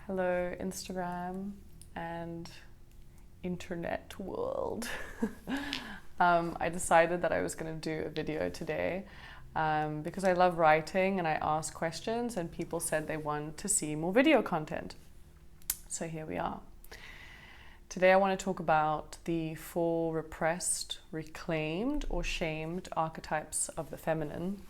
Hello, Instagram and internet world. I decided that I was going to do a video today because I love writing and I ask questions, and people said they want to see more video content. So here we are. Today I want to talk about the 4 repressed, reclaimed, or shamed archetypes of the feminine.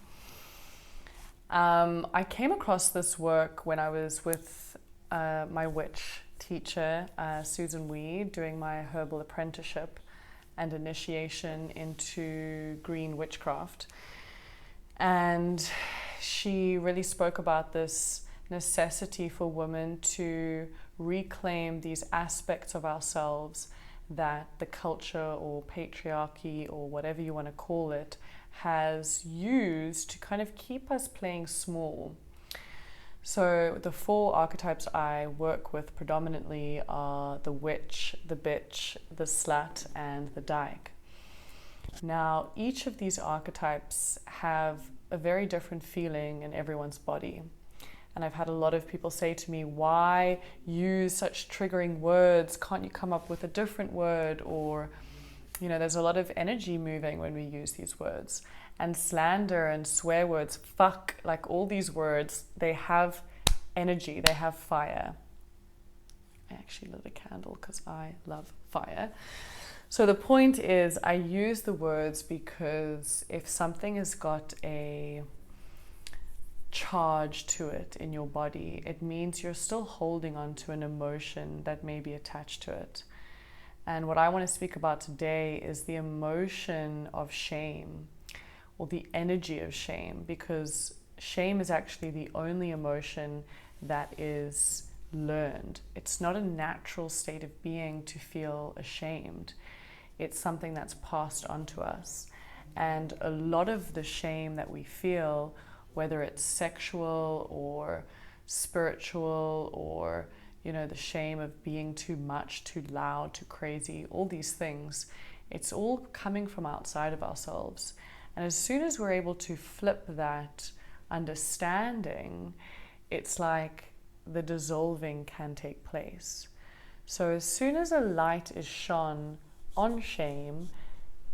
I came across this work when I was with my witch teacher, Susan Weed, doing my herbal apprenticeship and initiation into green witchcraft. And she really spoke about this necessity for women to reclaim these aspects of ourselves that the culture or patriarchy or whatever you want to call it has used to kind of keep us playing small. So the 4 archetypes I work with predominantly are the witch, the bitch, the slut, and the dyke. Now, each of these archetypes have a very different feeling in everyone's body. And I've had a lot of people say to me, why use such triggering words? Can't you come up with a different word? Or, there's a lot of energy moving when we use these words. And slander and swear words, fuck, like all these words, they have energy, they have fire. I actually lit a candle because I love fire. So the point is, I use the words because if something has got a charge to it in your body, it means you're still holding on to an emotion that may be attached to it. And what I want to speak about today is the emotion of shame, or the energy of shame, because shame is actually the only emotion that is learned. It's not a natural state of being to feel ashamed. It's something that's passed on to us. And a lot of the shame that we feel, whether it's sexual or spiritual or, the shame of being too much, too loud, too crazy, all these things, it's all coming from outside of ourselves. And as soon as we're able to flip that understanding, it's like the dissolving can take place. So as soon as a light is shone on shame,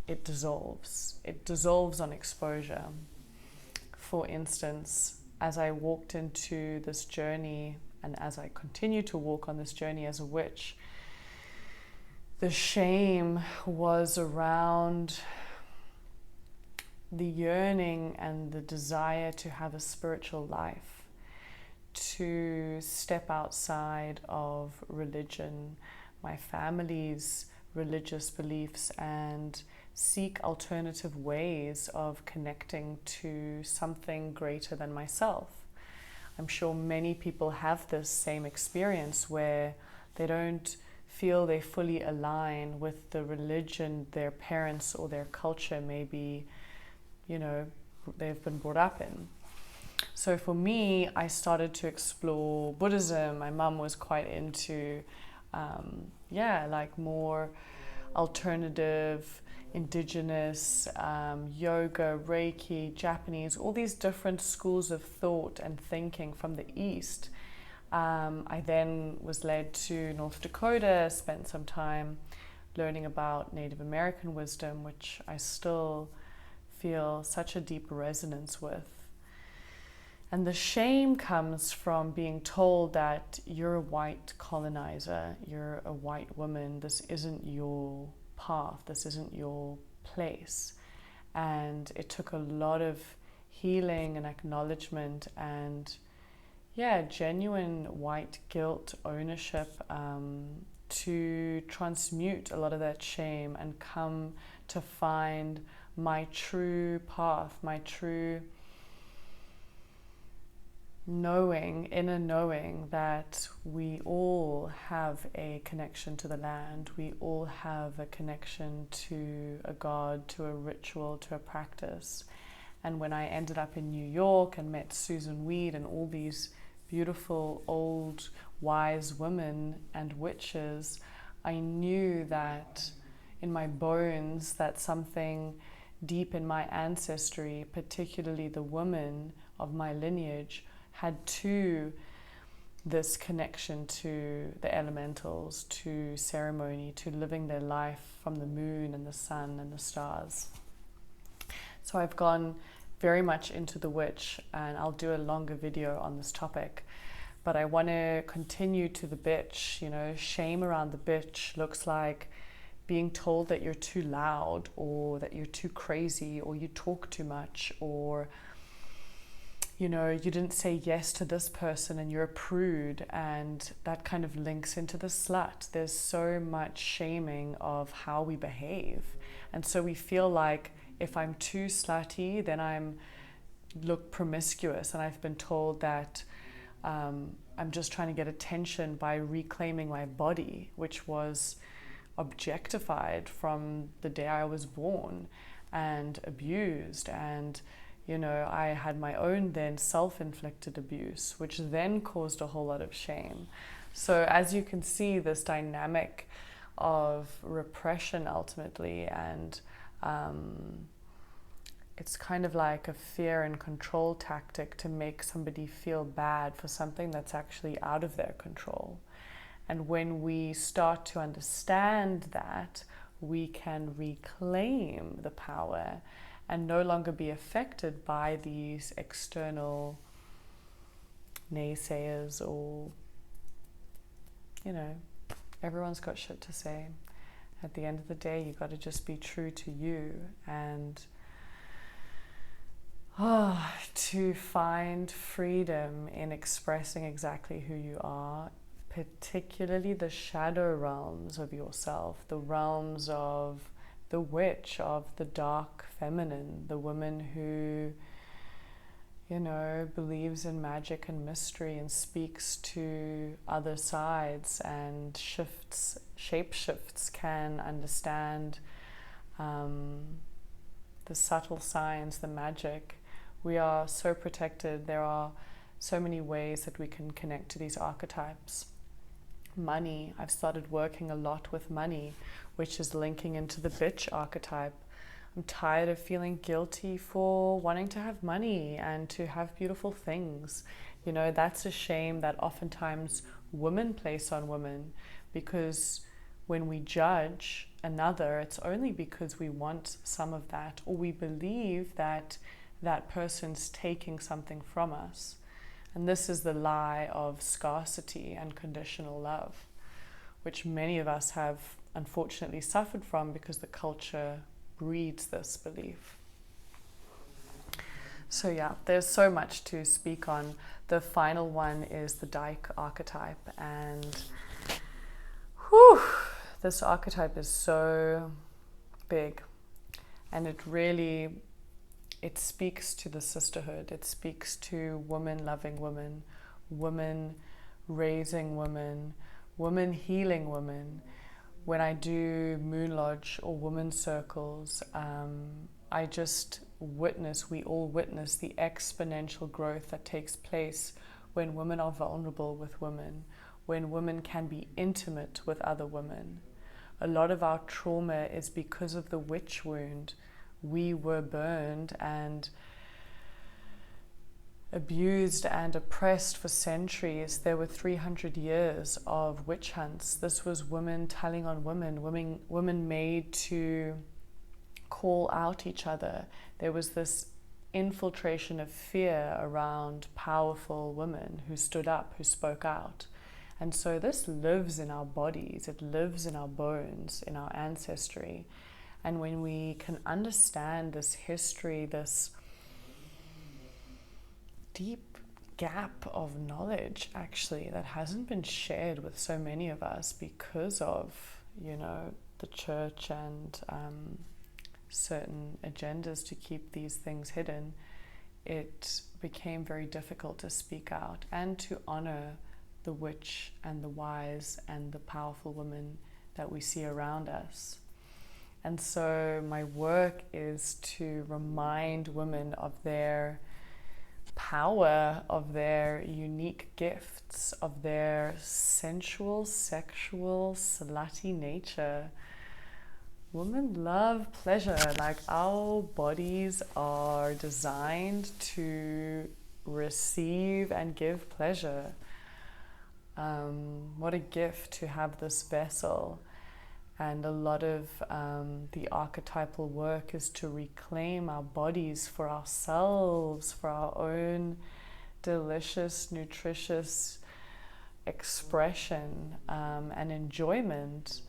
it dissolves. It dissolves on exposure. For instance, as I walked into this journey and as I continue to walk on this journey as a witch, the shame was around the yearning and the desire to have a spiritual life, to step outside of religion, my family's religious beliefs, and seek alternative ways of connecting to something greater than myself. I'm sure many people have this same experience where they don't feel they fully align with the religion their parents or their culture maybe they've been brought up in. So for me, I started to explore Buddhism. My mum was quite into, more alternative, indigenous, yoga, Reiki, Japanese, all these different schools of thought and thinking from the East. I then was led to North Dakota, spent some time learning about Native American wisdom, which I still feel such a deep resonance with. And the shame comes from being told that you're a white colonizer, you're a white woman, this isn't your path, this isn't your place. And it took a lot of healing and acknowledgement and genuine white guilt ownership to transmute a lot of that shame and come to find my true path, my true knowing, inner knowing that we all have a connection to the land, we all have a connection to a god, to a ritual, to a practice. And when I ended up in New York and met Susan Weed and all these beautiful old wise women and witches, I knew that in my bones that something deep in my ancestry, particularly the women of my lineage, had two this connection to the elementals, to ceremony, to living their life from the moon and the sun and the stars. So I've gone very much into the witch, and I'll do a longer video on this topic. But I want to continue to the bitch. You know, shame around the bitch looks like being told that you're too loud, or that you're too crazy, or you talk too much, or, you know, you didn't say yes to this person and you're a prude, and that kind of links into the slut. There's so much shaming of how we behave. And so we feel like if I'm too slutty, then I'm look promiscuous, and I've been told that I'm just trying to get attention by reclaiming my body, which was objectified from the day I was born and abused. And, you know, I had my own then self-inflicted abuse, which then caused a whole lot of shame. So as you can see, this dynamic of repression ultimately, and it's kind of like a fear and control tactic to make somebody feel bad for something that's actually out of their control. And when we start to understand that, we can reclaim the power and no longer be affected by these external naysayers, or, you know, everyone's got shit to say. At the end of the day, you got to just be true to you, and to find freedom in expressing exactly who you are, particularly the shadow realms of yourself, the realms of the witch, of the dark feminine, the woman who, you know, believes in magic and mystery and speaks to other sides and shapeshifts, can understand the subtle signs, the magic. We are so protected. There are so many ways that we can connect to these archetypes. Money, I've started working a lot with money, which is linking into the bitch archetype. I'm tired of feeling guilty for wanting to have money and to have beautiful things. You know, that's a shame that oftentimes women place on women, because when we judge another, it's only because we want some of that, or we believe that that person's taking something from us. And this is the lie of scarcity and conditional love, which many of us have unfortunately suffered from because the culture breeds this belief. So yeah, there's so much to speak on. The final one is the dyke archetype, and this archetype is so big, and it speaks to the sisterhood. It speaks to women loving women, women raising women, women healing women. When I do Moon Lodge or women's circles, I just we all witness the exponential growth that takes place when women are vulnerable with women, when women can be intimate with other women. A lot of our trauma is because of the witch wound. We were burned and abused and oppressed for centuries. There were 300 years of witch hunts. This was women telling on women made to call out each other. There was this infiltration of fear around powerful women who stood up, who spoke out. And so this lives in our bodies, it lives in our bones, in our ancestry. And when we can understand this history, this deep gap of knowledge actually that hasn't been shared with so many of us because of, you know, the church and certain agendas to keep these things hidden, it became very difficult to speak out and to honor the witch and the wise and the powerful women that we see around us. And so my work is to remind women of their power, of their unique gifts, of their sensual, sexual, slutty nature. Women love pleasure. Like, our bodies are designed to receive and give pleasure. What a gift to have this vessel. And a lot of the archetypal work is to reclaim our bodies for ourselves, for our own delicious, nutritious expression and enjoyment.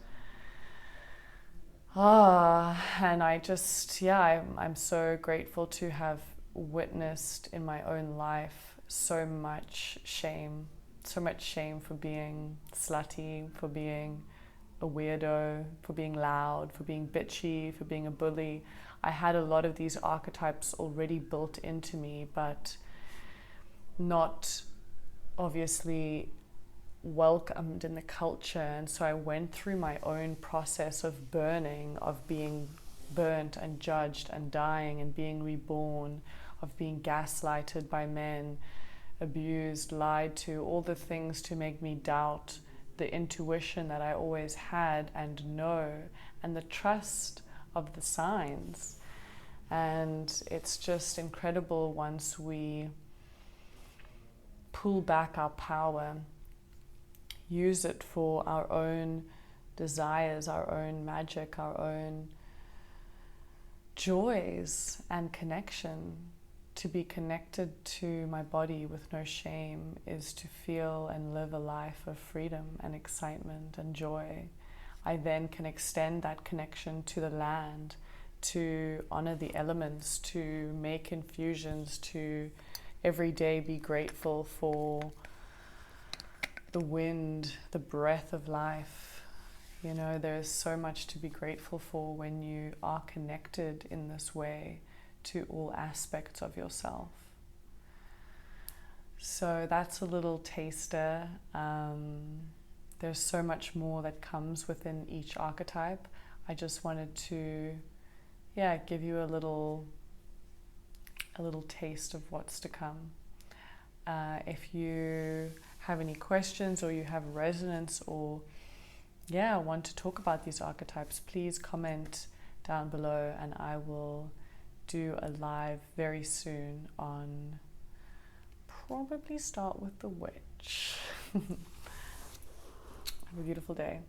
And I just, I'm so grateful to have witnessed in my own life so much shame for being slutty, for being a weirdo, for being loud, for being bitchy, for being a bully. I had a lot of these archetypes already built into me, but not obviously welcomed in the culture. And so I went through my own process of burning, of being burnt and judged and dying and being reborn, of being gaslighted by men, abused, lied to, all the things to make me doubt the intuition that I always had and know, and the trust of the signs. And it's just incredible once we pull back our power, use it for our own desires, our own magic, our own joys and connection. To be connected to my body with no shame is to feel and live a life of freedom and excitement and joy. I then can extend that connection to the land, to honor the elements, to make infusions, to every day be grateful for the wind, the breath of life. You know, there's so much to be grateful for when you are connected in this way to all aspects of yourself. So that's a little taster. There's so much more that comes within each archetype. I just wanted to, give you a little taste of what's to come. If you have any questions or you have resonance or want to talk about these archetypes, please comment down below and I will do a live very soon on, probably start with the witch. Have a beautiful day.